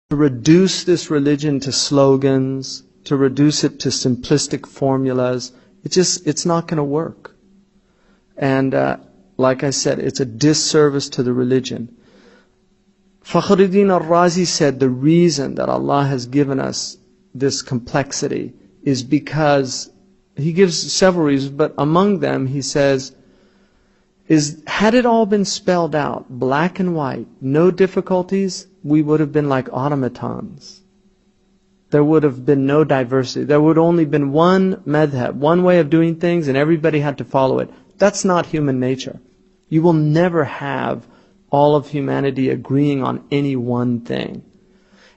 to reduce this religion to slogans, to reduce it to simplistic formulas, it's not going to work. And like I said, it's a disservice to the religion. Fakhruddin al-Razi said the reason that Allah has given us this complexity is because, he gives several reasons, but among them he says, had it all been spelled out, black and white, no difficulties, we would have been like automatons. There would have been no diversity. There would only been one madhab, one way of doing things, and everybody had to follow it. That's not human nature. You will never have all of humanity agreeing on any one thing.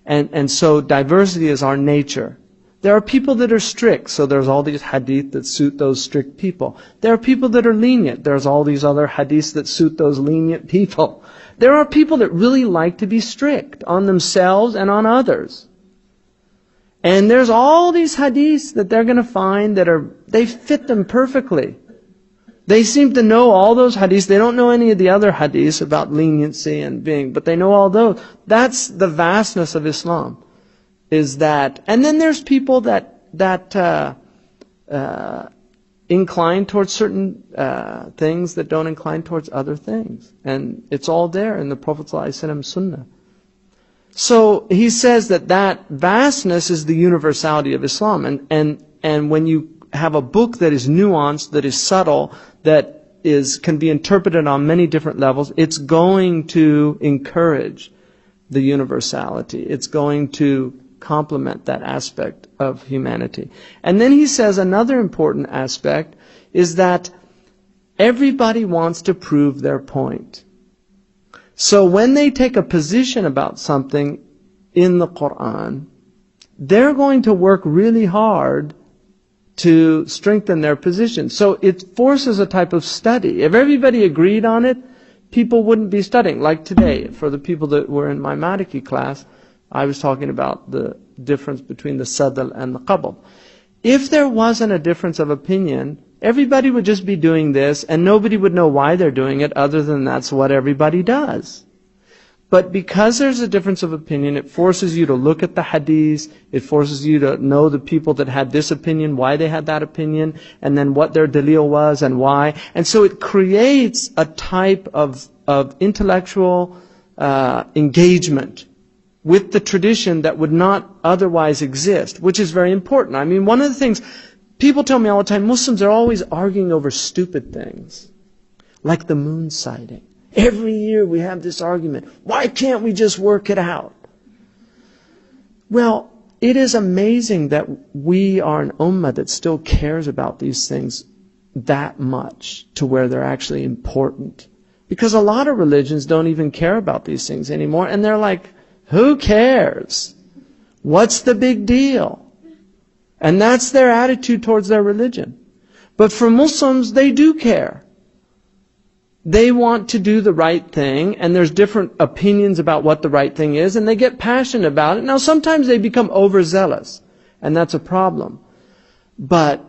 And so diversity is our nature. There are people that are strict, so there's all these hadith that suit those strict people. There are people that are lenient. There's all these other hadiths that suit those lenient people. There are people that really like to be strict on themselves and on others. And there's all these hadiths that they're going to find they fit them perfectly. They seem to know all those hadiths. They don't know any of the other hadiths about leniency and but they know all those. That's the vastness of Islam. Is that, and then there's people that incline towards certain things that don't incline towards other things. And it's all there in the Prophet ﷺ Sunnah. So he says that vastness is the universality of Islam. And when you have a book that is nuanced, that is subtle, that can be interpreted on many different levels, it's going to encourage the universality. It's going to complement that aspect of humanity. And then he says another important aspect is that everybody wants to prove their point. So when they take a position about something in the Quran, they're going to work really hard to strengthen their position. So it forces a type of study. If everybody agreed on it, people wouldn't be studying. Like today, for the people that were in my Maliki class, I was talking about the difference between the sadl and the qabd. If there wasn't a difference of opinion, everybody would just be doing this and nobody would know why they're doing it other than that's what everybody does. But because there's a difference of opinion, it forces you to look at the hadiths, it forces you to know the people that had this opinion, why they had that opinion, and then what their dalil was and why. And so it creates a type of intellectual engagement with the tradition that would not otherwise exist, which is very important. I mean, one of the things, people tell me all the time, Muslims are always arguing over stupid things, like the moon sighting. Every year we have this argument. Why can't we just work it out? Well, it is amazing that we are an ummah that still cares about these things that much to where they're actually important. Because a lot of religions don't even care about these things anymore, and they're like, who cares? What's the big deal? And that's their attitude towards their religion. But for Muslims, they do care. They want to do the right thing, and there's different opinions about what the right thing is, and they get passionate about it. Now, sometimes they become overzealous, and that's a problem. But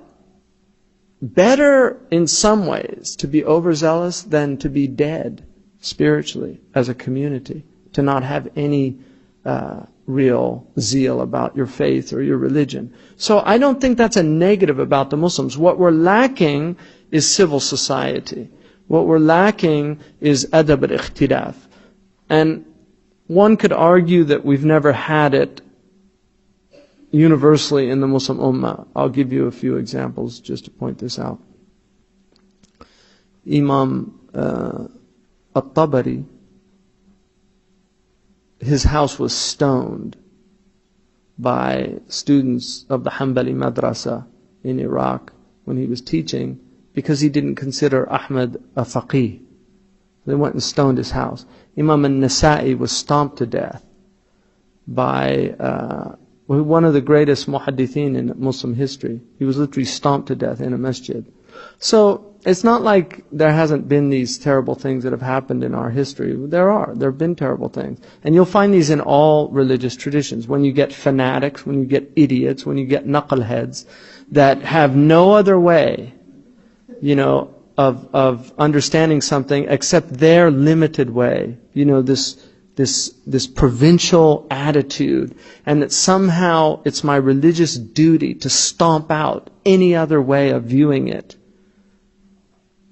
better in some ways to be overzealous than to be dead spiritually as a community, to not have any real zeal about your faith or your religion. So I don't think that's a negative about the Muslims. What we're lacking is civil society. What we're lacking is adab al-ikhtilaf. And one could argue that we've never had it universally in the Muslim Ummah. I'll give you a few examples just to point this out. Imam At-Tabari, his house was stoned by students of the Hanbali Madrasa in Iraq when he was teaching because he didn't consider Ahmad a faqih. They went and stoned his house. Imam al-Nasa'i was stomped to death by one of the greatest muhaddithin in Muslim history. He was literally stomped to death in a masjid. So it's not like there hasn't been these terrible things that have happened in our history. There have been terrible things. And you'll find these in all religious traditions. When you get fanatics, when you get idiots, when you get knuckleheads that have no other way, of understanding something except their limited way. This this provincial attitude, and that somehow it's my religious duty to stomp out any other way of viewing it,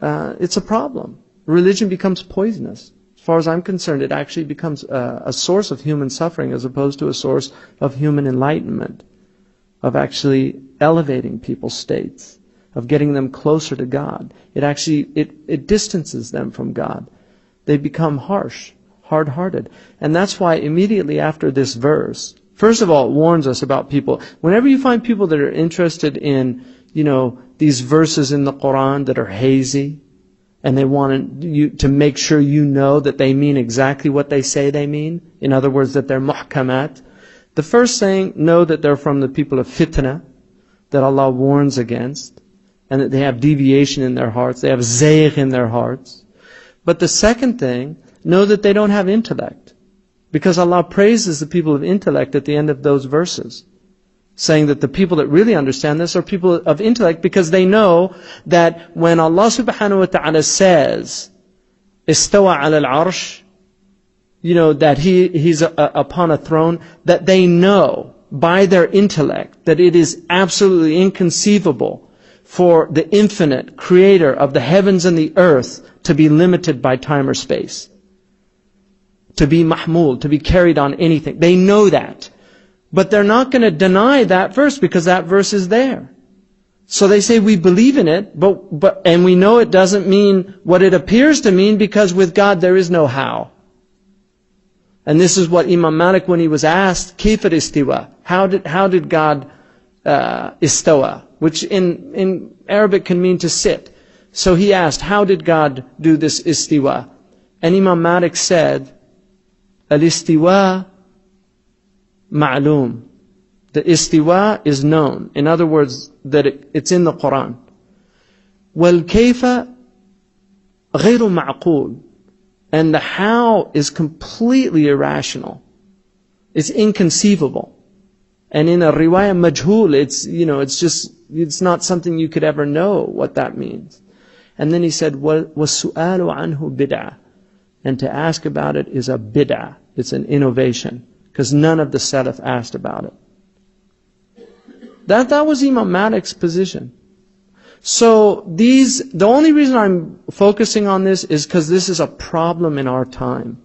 it's a problem. Religion becomes poisonous. As far as I'm concerned, it actually becomes a source of human suffering as opposed to a source of human enlightenment, of actually elevating people's states, of getting them closer to God. It distances them from God. They become harsh, hard-hearted. And that's why immediately after this verse, first of all, it warns us about people. Whenever you find people that are interested in, these verses in the Quran that are hazy, and they want you to make sure you know that they mean exactly what they say they mean, in other words, that they're muhkamat, the first thing, know that they're from the people of fitna, that Allah warns against, and that they have deviation in their hearts, they have zayg in their hearts. But the second thing, know that they don't have intellect, because Allah praises the people of intellect at the end of those verses, saying that the people that really understand this are people of intellect, because they know that when Allah subhanahu wa ta'ala says, istawa ala al-arsh, that He's upon a throne, that they know by their intellect that it is absolutely inconceivable for the infinite creator of the heavens and the earth to be limited by time or space, to be mahmul, to be carried on anything. They know that. But they're not going to deny that verse, because that verse is there. So they say, we believe in it, and we know it doesn't mean what it appears to mean, because with God there is no how. And this is what Imam Malik, when he was asked, كيف الاستواء? How did God istawa? Which in Arabic can mean to sit. So he asked, how did God do this istiwa? And Imam Malik said, al-istiwa ma'loom. The istiwa is known. In other words, that it's in the Quran. وَالْكَيْفَ غَيْرُ مَعْقُولٍ. And the how is completely irrational. It's inconceivable. And in a riwayah majhul, it's not something you could ever know what that means. And then he said, وَالسُّؤَالُ عَنْهُ بِدْعَةٌ. And to ask about it is a bid'ah. It's an innovation. Because none of the Salaf asked about it. That was Imam Malik's position. So the only reason I'm focusing on this is because this is a problem in our time.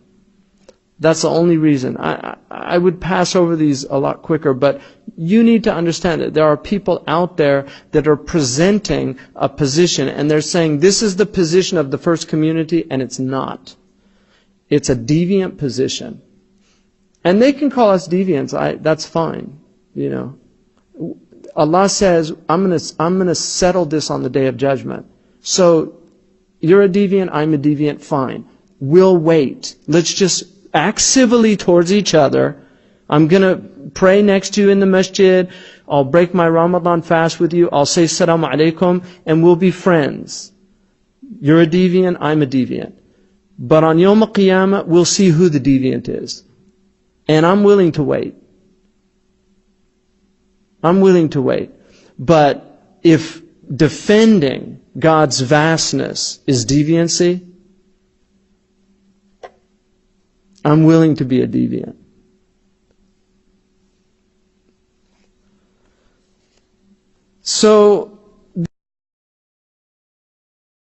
That's the only reason. I would pass over these a lot quicker, but you need to understand that there are people out there that are presenting a position, and they're saying this is the position of the first community, and it's not. It's a deviant position. And they can call us deviants. That's fine. Allah says, I'm going to settle this on the Day of Judgment. So, you're a deviant, I'm a deviant, fine. We'll wait. Let's just act civilly towards each other. I'm going to pray next to you in the masjid. I'll break my Ramadan fast with you. I'll say Assalamu alaikum, and we'll be friends. You're a deviant, I'm a deviant. But on Yawm al-Qiyamah, we'll see who the deviant is. And I'm willing to wait. I'm willing to wait. But if defending God's vastness is deviancy, I'm willing to be a deviant. So,